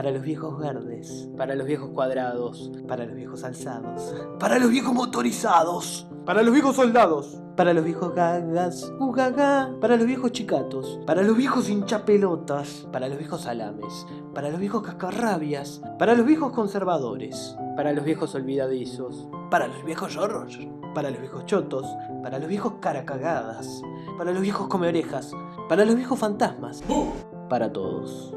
para los viejos verdes, para los viejos cuadrados, para los viejos alzados, para los viejos motorizados, para los viejos soldados, para los viejos gagas, gaga, para los viejos chicatos, para los viejos hinchapelotas, para los viejos salames, para los viejos cascarrabias, para los viejos conservadores, para los viejos olvidadizos, para los viejos zorros, para los viejos chotos, para los viejos caracagadas, para los viejos come orejas, para los viejos fantasmas, para todos.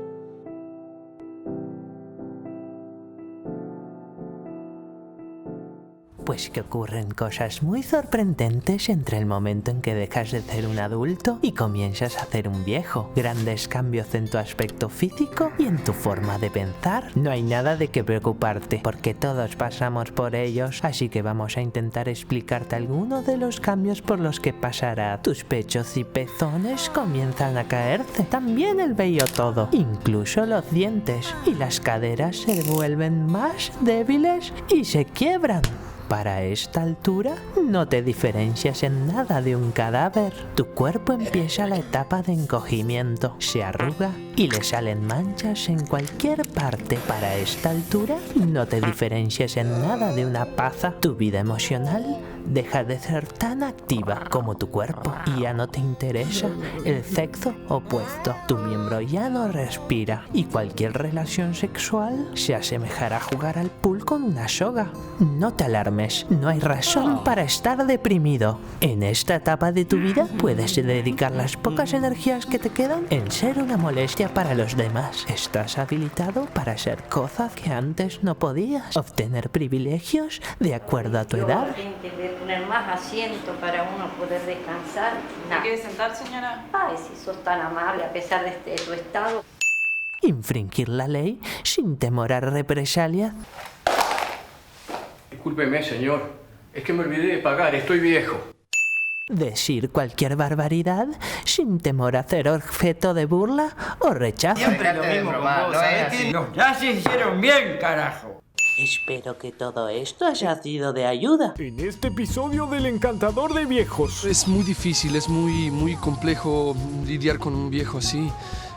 Pues que ocurren cosas muy sorprendentes entre el momento en que dejas de ser un adulto y comienzas a ser un viejo. Grandes cambios en tu aspecto físico y en tu forma de pensar. No hay nada de qué preocuparte, porque todos pasamos por ellos, así que vamos a intentar explicarte algunos de los cambios por los que pasará. Tus pechos y pezones comienzan a caerse, también el vello todo, incluso los dientes, y las caderas se vuelven más débiles y se quiebran. Para esta altura no te diferencias en nada de un cadáver. Tu cuerpo empieza la etapa de encogimiento, se arruga y le salen manchas en cualquier parte. Para esta altura no te diferencias en nada de una paza. Tu vida emocional deja de ser tan activa como tu cuerpo y ya no te interesa el sexo opuesto. Tu miembro ya no respira y cualquier relación sexual se asemejará a jugar al pool con una soga. No te alarmes, no hay razón para estar deprimido. En esta etapa de tu vida puedes dedicar las pocas energías que te quedan en ser una molestia para los demás. Estás habilitado para hacer cosas que antes no podías, obtener privilegios de acuerdo a tu edad. Poner más asiento para uno poder descansar. ¿Se quiere sentar, señora? Ay, si sos tan amable a pesar de tu estado. Infringir la ley sin temor a represalias. Discúlpeme, señor. Es que me olvidé de pagar, estoy viejo. Decir cualquier barbaridad sin temor a ser objeto de burla o rechazo. Siempre lo mismo con vos, ¿sabés qué? Ya se hicieron bien, carajo. Espero que todo esto haya sido de ayuda. En este episodio del Encantador de Viejos. Es muy difícil, es muy complejo lidiar con un viejo así.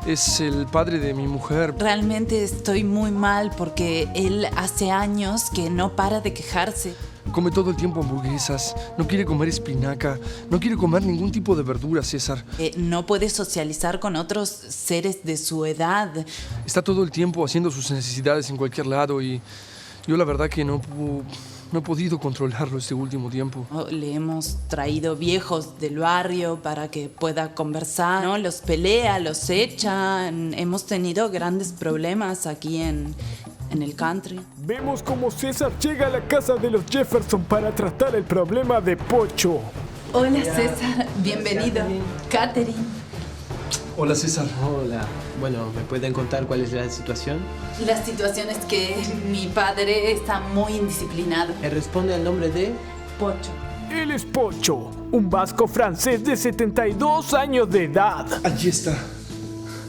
Es el padre de mi mujer. Realmente estoy muy mal porque él hace años que no para de quejarse. Come todo el tiempo hamburguesas, no quiere comer espinaca, no quiere comer ningún tipo de verdura, César. No puede socializar con otros seres de su edad. Está todo el tiempo haciendo sus necesidades en cualquier lado y yo la verdad que no he podido controlarlo este último tiempo. Le hemos traído viejos del barrio para que pueda conversar, ¿no? Los pelea, los echa. Hemos tenido grandes problemas aquí en el country. Vemos cómo César llega a la casa de los Jefferson para tratar el problema de Pocho. Hola César, bienvenido. Catherine. Hola César. Hola. Bueno, ¿me pueden contar cuál es la situación? La situación es que mi padre está muy indisciplinado. Responde al nombre de Pocho. Él es Pocho, un vasco francés de 72 años de edad. Allí está.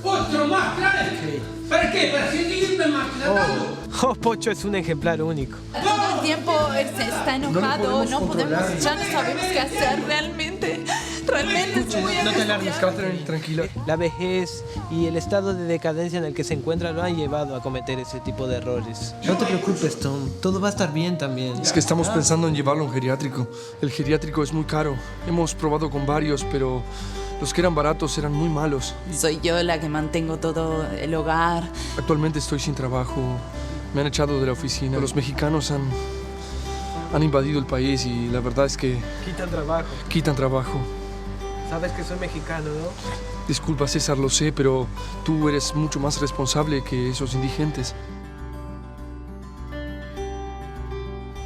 ¡Otro más, claro! ¿Para qué? ¿Para seguirme maltratando? Pocho es un ejemplar único. Todo el tiempo él está enojado, no podemos, ya no sabemos qué hacer realmente. Realmente es muy No te alarmes, Catherine, tranquila. La vejez y el estado de decadencia en el que se encuentra lo han llevado a cometer ese tipo de errores. No te preocupes, Tom. Todo va a estar bien también. Es que estamos pensando en llevarlo a un geriátrico. El geriátrico es muy caro. Hemos probado con varios, pero los que eran baratos eran muy malos. Soy yo la que mantengo todo el hogar. Actualmente estoy sin trabajo. Me han echado de la oficina. Los mexicanos han invadido el país y la verdad es que quitan trabajo. Sabes que soy mexicano, ¿no? Disculpa, César, lo sé, pero tú eres mucho más responsable que esos indigentes.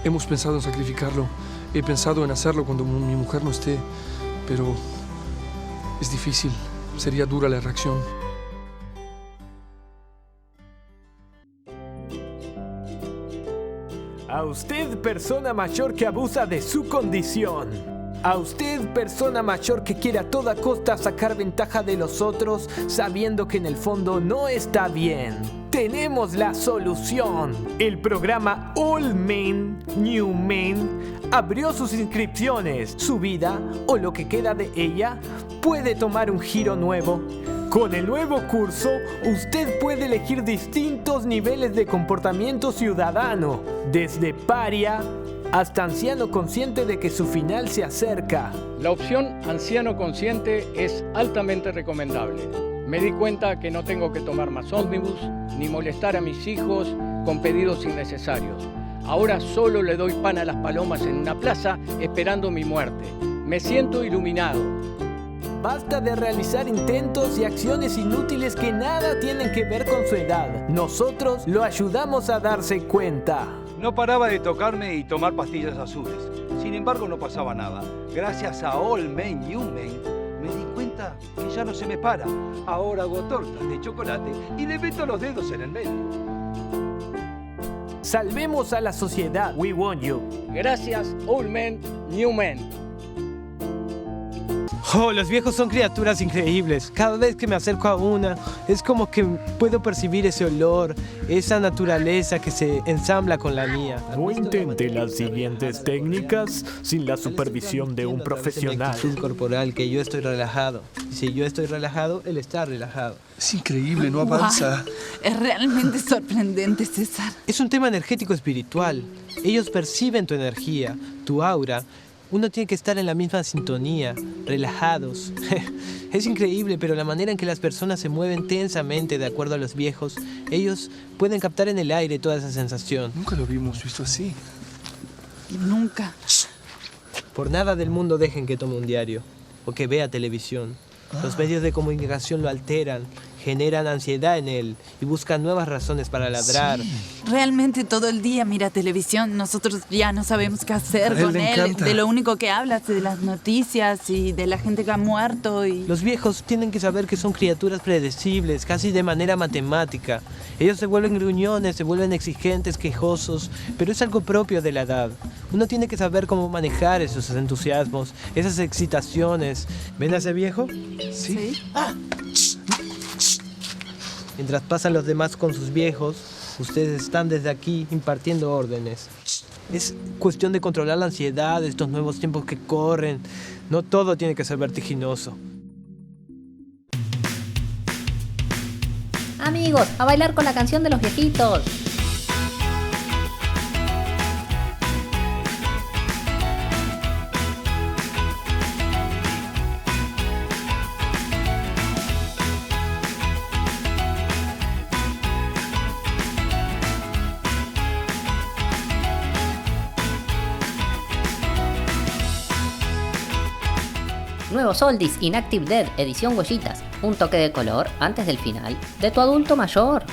Hemos pensado en sacrificarlo. He pensado en hacerlo cuando mi mujer no esté, pero es difícil. Sería dura la reacción. A usted, persona mayor que abusa de su condición. A usted, persona mayor que quiere a toda costa sacar ventaja de los otros, sabiendo que en el fondo no está bien. Tenemos la solución. El programa All Men, New Men abrió sus inscripciones. Su vida, o lo que queda de ella, puede tomar un giro nuevo Con el nuevo curso, usted puede elegir distintos niveles de comportamiento ciudadano, desde paria hasta anciano consciente de que su final se acerca. La opción anciano consciente es altamente recomendable. Me di cuenta que no tengo que tomar más ómnibus ni molestar a mis hijos con pedidos innecesarios. Ahora solo le doy pan a las palomas en una plaza esperando mi muerte. Me siento iluminado. Basta de realizar intentos y acciones inútiles que nada tienen que ver con su edad. Nosotros lo ayudamos a darse cuenta. No paraba de tocarme y tomar pastillas azules. Sin embargo, no pasaba nada. Gracias a All Men, New Men, me di cuenta que ya no se me para. Ahora hago tortas de chocolate y le meto los dedos en el medio. Salvemos a la sociedad. We want you. Gracias, Old Men, New Men. Oh, los viejos son criaturas increíbles. Cada vez que me acerco a una, es como que puedo percibir ese olor, esa naturaleza que se ensambla con la mía. No intente las siguientes técnicas sin la supervisión de un profesional. Es corporal que yo estoy relajado. Y si yo estoy relajado, él está relajado. Es increíble, no avanza. Wow, es realmente sorprendente, César. Es un tema energético espiritual. Ellos perciben tu energía, tu aura. Uno tiene que estar en la misma sintonía, relajados. Es increíble, pero la manera en que las personas se mueven tensamente de acuerdo a los viejos, ellos pueden captar en el aire toda esa sensación. Nunca lo habíamos visto así. Nunca. Por nada del mundo dejen que tome un diario o que vea televisión. Los medios de comunicación lo alteran, generan ansiedad en él y buscan nuevas razones para ladrar. Sí. Realmente todo el día mira televisión. Nosotros ya no sabemos qué hacer con él. Encanta. De lo único que habla es de las noticias y de la gente que ha muerto. Los viejos tienen que saber que son criaturas predecibles, casi de manera matemática. Ellos se vuelven gruñones, se vuelven exigentes, quejosos, pero es algo propio de la edad. Uno tiene que saber cómo manejar esos entusiasmos, esas excitaciones. ¿Ven a ese viejo? Sí. Mientras pasan los demás con sus viejos, ustedes están desde aquí impartiendo órdenes. Es cuestión de controlar la ansiedad de estos nuevos tiempos que corren. No todo tiene que ser vertiginoso. Amigos, a bailar con la canción de los viejitos. Nuevos Oldies Inactive Dead edición huellitas. Un toque de color antes del final de tu adulto mayor.